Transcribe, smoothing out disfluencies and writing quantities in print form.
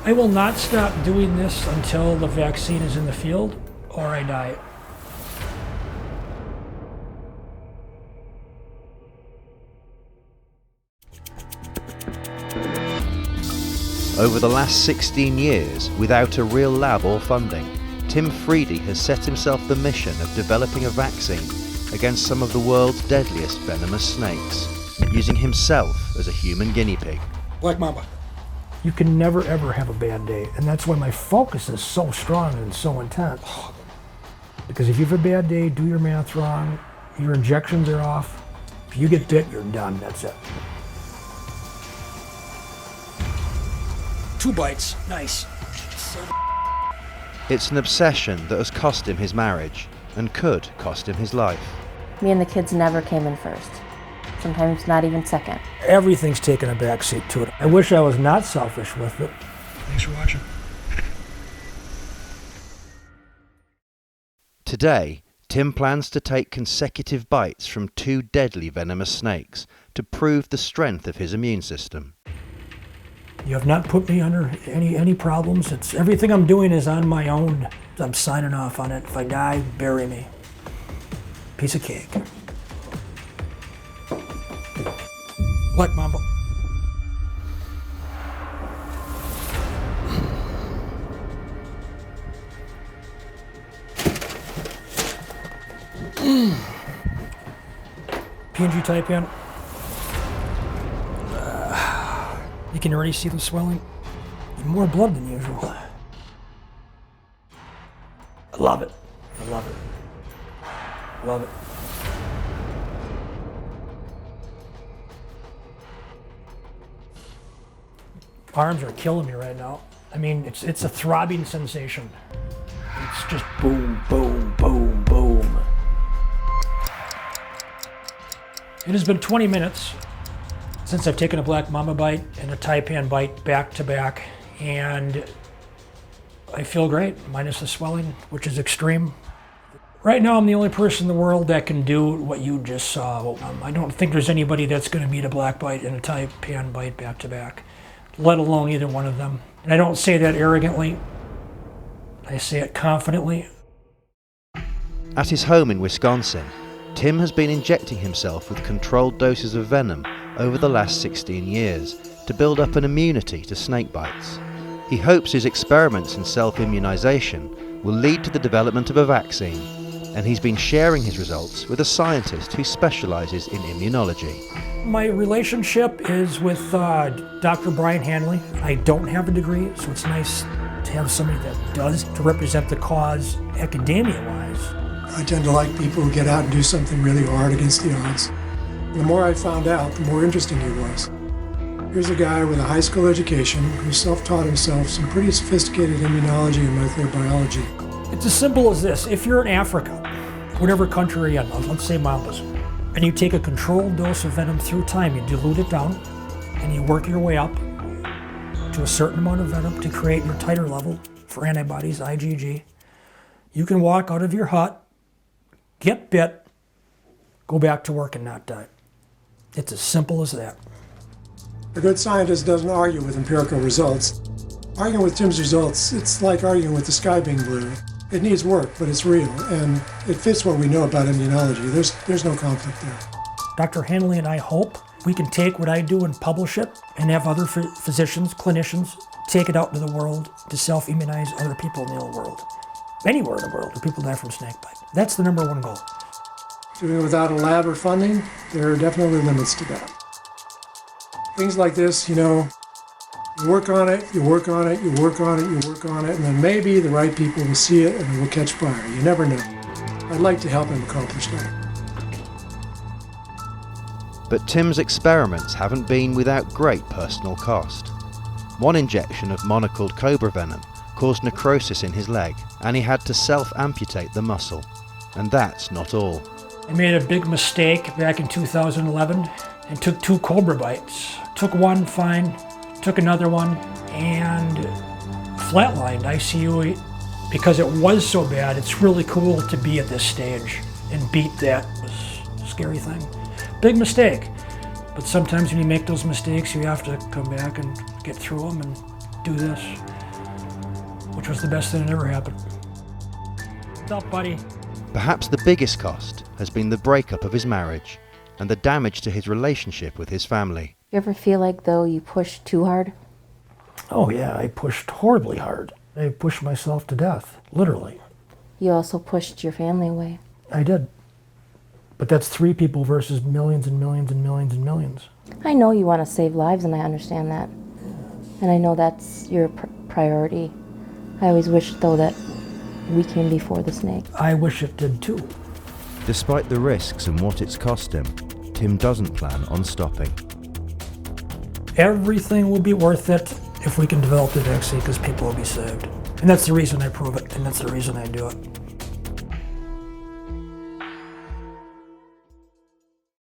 I will not stop doing this until the vaccine is in the field or I die. Over the last 16 years, without a real lab or funding, Tim Freedy has set himself the mission of developing a vaccine against some of the world's deadliest venomous snakes, using himself as a human guinea pig. Black Mamba. You can never ever have a bad day, and that's why my focus is so strong and so intense. Because if you have a bad day, do your math wrong, your injections are off, if you get bit, you're done, that's it. 2 bites, nice. It's an obsession that has cost him his marriage and could cost him his life. Me and the kids never came in first. Sometimes not even second. Everything's taken a backseat to it. I wish I was not selfish with it. Thanks for watching. Today, Tim plans to take consecutive bites from 2 deadly venomous snakes to prove the strength of his immune system. You have not put me under any problems. It's everything I'm doing is on my own. I'm signing off on it. If I die, bury me. Piece of cake. Black Mamba. PNG Taipan. You can already see the swelling. More blood than usual. I love it. I love it. Love it. Arms are killing me right now. I mean, it's a throbbing sensation. It's just boom, boom, boom, boom. It has been 20 minutes since I've taken a Black Mamba bite and a Taipan bite back to back, and I feel great, minus the swelling, which is extreme. Right now, I'm the only person in the world that can do what you just saw. I don't think there's anybody that's going to beat a black bite and a Taipan bite back to back, let alone either one of them. And I don't say that arrogantly. I say it confidently. At his home in Wisconsin, Tim has been injecting himself with controlled doses of venom over the last 16 years to build up an immunity to snake bites. He hopes his experiments in self-immunization will lead to the development of a vaccine, and he's been sharing his results with a scientist who specializes in immunology. My relationship is with Dr. Brian Hanley. I don't have a degree, so it's nice to have somebody that does to represent the cause academia-wise. I tend to like people who get out and do something really hard against the odds. The more I found out, the more interesting he was. Here's a guy with a high school education who self-taught himself some pretty sophisticated immunology and molecular biology. It's as simple as this. If you're in Africa, whatever country you're in, let's say Mambas, and you take a controlled dose of venom through time, you dilute it down, and you work your way up to a certain amount of venom to create your titer level for antibodies, IgG, you can walk out of your hut, get bit, go back to work and not die. It's as simple as that. A good scientist doesn't argue with empirical results. Arguing with Tim's results, it's like arguing with the sky being blue. It needs work, but it's real, and it fits what we know about immunology. There's no conflict there. Dr. Hanley and I hope we can take what I do and publish it and have other physicians, clinicians, take it out into the world to self-immunize other people in the whole world. Anywhere in the world where people die from snake bite. That's the #1 goal. Doing it without a lab or funding, there are definitely limits to that. Things like this, you work on it, you work on it, you work on it, you work on it, and then maybe the right people will see it and it will catch fire. You never know. I'd like to help him accomplish that. But Tim's experiments haven't been without great personal cost. One injection of monocled cobra venom caused necrosis in his leg, and he had to self-amputate the muscle. And that's not all. I made a big mistake back in 2011 and took 2 cobra bites. Took one fine, took another one, and flatlined ICU. Because it was so bad, it's really cool to be at this stage and beat that scary thing. Big mistake. But sometimes when you make those mistakes, you have to come back and get through them and do this. which was the best thing that ever happened. What's up, buddy? Perhaps the biggest cost has been the breakup of his marriage and the damage to his relationship with his family. You ever feel like, though, you pushed too hard? Oh yeah, I pushed horribly hard. I pushed myself to death, literally. You also pushed your family away. I did. But that's 3 people versus millions and millions and millions and millions. I know you want to save lives, and I understand that. And I know that's your priority. I always wish, though, that we came before the snake. I wish it did too. Despite the risks and what it's cost him, Tim doesn't plan on stopping. Everything will be worth it if we can develop the vaccine, because people will be saved. And that's the reason I prove it, and that's the reason I do it.